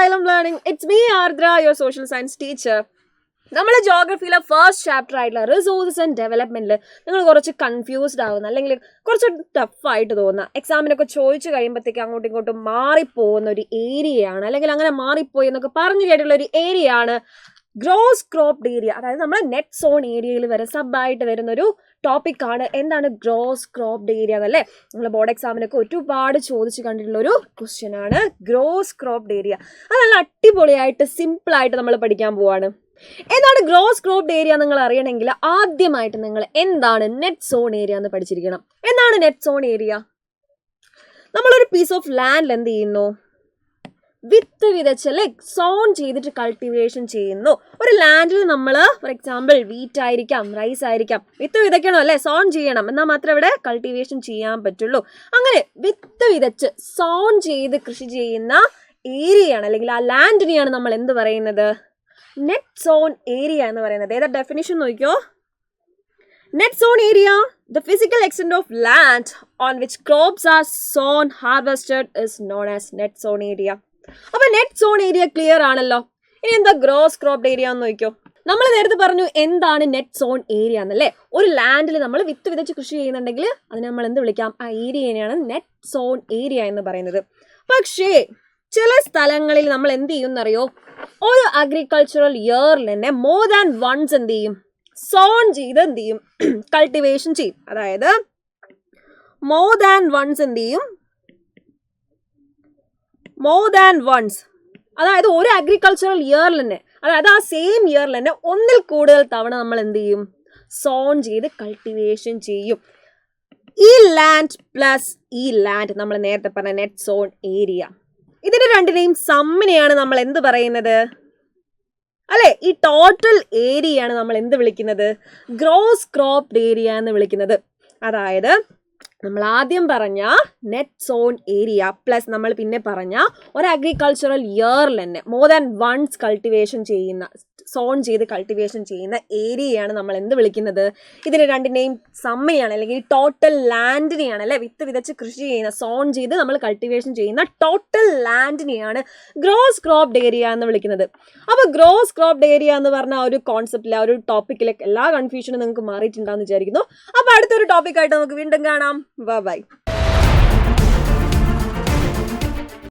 Asylum Learning. It's me, Ardra, your social science teacher. നമ്മൾ ജോഗ്രഫിയിലെ first chapter ആയിട്ടുള്ള resources and ഡെവലപ്മെന്റിൽ നിങ്ങൾ കുറച്ച് confused ആവുന്ന അല്ലെങ്കിൽ കുറച്ച് ടഫായിട്ട് തോന്നുന്ന എക്സാമിനൊക്കെ ചോദിച്ചു കഴിയുമ്പോഴത്തേക്ക് അങ്ങോട്ടും ഇങ്ങോട്ടും മാറിപ്പോകുന്ന ഒരു ഏരിയയാണ്, അല്ലെങ്കിൽ അങ്ങനെ മാറിപ്പോയി എന്നൊക്കെ പറഞ്ഞു കേട്ടുള്ള ഒരു ഏരിയയാണ് ഗ്രോസ് ക്രോപ്ഡ് ഏരിയ. അതായത് നമ്മൾ നെറ്റ് സോൺ ഏരിയയിൽ വരെ സബായിട്ട് വരുന്ന ഒരു ടോപ്പിക്കാണ്. എന്താണ് ഗ്രോസ് ക്രോപ്ഡ് ഏരിയ എന്നല്ലേ? നമ്മൾ ബോർഡ് എക്സാമിനൊക്കെ ഒരുപാട് ചോദിച്ചു കണ്ടിട്ടുള്ള ഒരു ക്വസ്റ്റ്യൻ ആണ് ഗ്രോസ് ക്രോപ്ഡ് ഏരിയ. അത് നല്ല അടിപൊളിയായിട്ട് സിമ്പിളായിട്ട് നമ്മൾ പഠിക്കാൻ പോവാണ്. എന്താണ് ഗ്രോസ് ക്രോപ്ഡ് ഏരിയ നിങ്ങൾ അറിയണമെങ്കിൽ ആദ്യമായിട്ട് നിങ്ങൾ എന്താണ് നെറ്റ് സോൺ ഏരിയ എന്ന് പഠിച്ചിരിക്കണം. എന്താണ് നെറ്റ് സോൺ ഏരിയ? നമ്മളൊരു പീസ് ഓഫ് ലാൻഡിൽ എന്ത് ചെയ്യുന്നു? വിത്ത് വിതച്ചല്ലേ സോൺ ചെയ്തിട്ട് കൾട്ടിവേഷൻ ചെയ്യുന്നു. ഒരു ലാൻഡിൽ നമ്മൾ ഫോർ എക്സാമ്പിൾ വീറ്റ് ആയിരിക്കാം, റൈസ് ആയിരിക്കാം, വിത്ത് വിതയ്ക്കണം അല്ലേ, സോൺ ചെയ്യണം, എന്നാൽ മാത്രമേ ഇവിടെ കൾട്ടിവേഷൻ ചെയ്യാൻ പറ്റുള്ളൂ. അങ്ങനെ വിത്ത് വിതച്ച് സോൺ ചെയ്ത് കൃഷി ചെയ്യുന്ന ഏരിയയാണ്, അല്ലെങ്കിൽ ആ ലാൻഡിനെയാണ് നമ്മൾ എന്ത് പറയുന്നത്? നെറ്റ് സോൺ ഏരിയ എന്ന് പറയുന്നത്. ഏതാ ഡെഫിനിഷൻ നോക്കിയോ? Net zone area, the physical extent of land on which crops are sown harvested is known as net zone area. അപ്പൊ നെറ്റ് സോൺ ഏരിയ ക്ലിയർ ആണല്ലോ. ഇനി എന്താ ഗ്രോസ് ക്രോപ്ഡ് ഏരിയ എന്ന് നോക്കിയോ? നമ്മൾ നേരത്തെ പറഞ്ഞു എന്താണ് നെറ്റ് സോൺ ഏരിയ എന്നല്ലേ. ഒരു ലാൻഡിൽ നമ്മൾ വിത്ത് വിതച്ച് കൃഷി ചെയ്യുന്നുണ്ടെങ്കിൽ അതിനെ നമ്മൾ എന്ത് വിളിക്കാം? ആ ഏരിയനെയാണ് നെറ്റ് സോൺ ഏരിയ എന്ന് പറയുന്നത്. പക്ഷേ ചില സ്ഥലങ്ങളിൽ നമ്മൾ എന്ത് ചെയ്യുമെന്നറിയോ? ഒരു അഗ്രികൾച്ചറൽ ഇയറിൽ തന്നെ മോർ ദാൻ വൺസ് എന്ത് ചെയ്യും? സോൺ ചെയ്ത് എന്ത് ചെയ്യും? കൾട്ടിവേഷൻ ചെയ്യും. അതായത് മോർ ദാൻ വൺസ് എന്ത് ചെയ്യും? മോർ ദാൻ വൺസ്, അതായത് ഒരു അഗ്രികൾച്ചറൽ ഇയറിൽ തന്നെ, അതായത് ആ സെയിം ഇയറിൽ തന്നെ ഒന്നിൽ കൂടുതൽ തവണ നമ്മൾ എന്ത് ചെയ്യും? സോൺ ചെയ്ത് കൾട്ടിവേഷൻ ചെയ്യും. ഈ ലാൻഡ് പ്ലസ് ഈ ലാൻഡ് നമ്മൾ നേരത്തെ പറഞ്ഞ നെറ്റ് സോൺ ഏരിയ, ഇതിന് രണ്ടിനെയും സമ്മിനെയാണ് നമ്മൾ എന്ത് പറയുന്നത്? അല്ലെ, ഈ ടോട്ടൽ ഏരിയയാണ് നമ്മൾ എന്ത് വിളിക്കുന്നത്? ഗ്രോസ് ക്രോപ്ഡ് ഏരിയ എന്ന് വിളിക്കുന്നത്. അതായത് നമ്മൾ ആദ്യം പറഞ്ഞ നെറ്റ് സോൺ ഏരിയ പ്ലസ് നമ്മൾ പിന്നെ പറഞ്ഞ ഒരു അഗ്രികൾച്ചറൽ ഇയറിൽ തന്നെ മോർ ദാൻ വൺസ് കൾട്ടിവേഷൻ ചെയ്യുന്ന, സോൺ ചെയ്ത് കൾട്ടിവേഷൻ ചെയ്യുന്ന ഏരിയയാണ് നമ്മൾ എന്ത് വിളിക്കുന്നത്? ഇതിന് രണ്ടിനെയും സമ്മയാണ്, അല്ലെങ്കിൽ ടോട്ടൽ ലാൻഡിനെയാണ് അല്ലെ, വിത്ത് വിതച്ച് കൃഷി ചെയ്യുന്ന, സോൺ ചെയ്ത് നമ്മൾ കൾട്ടിവേഷൻ ചെയ്യുന്ന ടോട്ടൽ ലാൻഡിനെയാണ് ഗ്രോസ് ക്രോപ്ഡ് ഏരിയ എന്ന് വിളിക്കുന്നത്. അപ്പോൾ ഗ്രോസ് ക്രോപ്ഡ് ഏരിയ എന്ന് പറഞ്ഞ ഒരു കോൺസെപ്റ്റിൽ, ആ ഒരു ടോപ്പിക്കിലെ എല്ലാ കൺഫ്യൂഷനും നിങ്ങൾക്ക് മാറിയിട്ടുണ്ടാകുമെന്ന് വിചാരിക്കുന്നു. അപ്പോൾ അടുത്തൊരു ടോപ്പിക്കായിട്ട് നമുക്ക് വീണ്ടും കാണാം. ബൈ.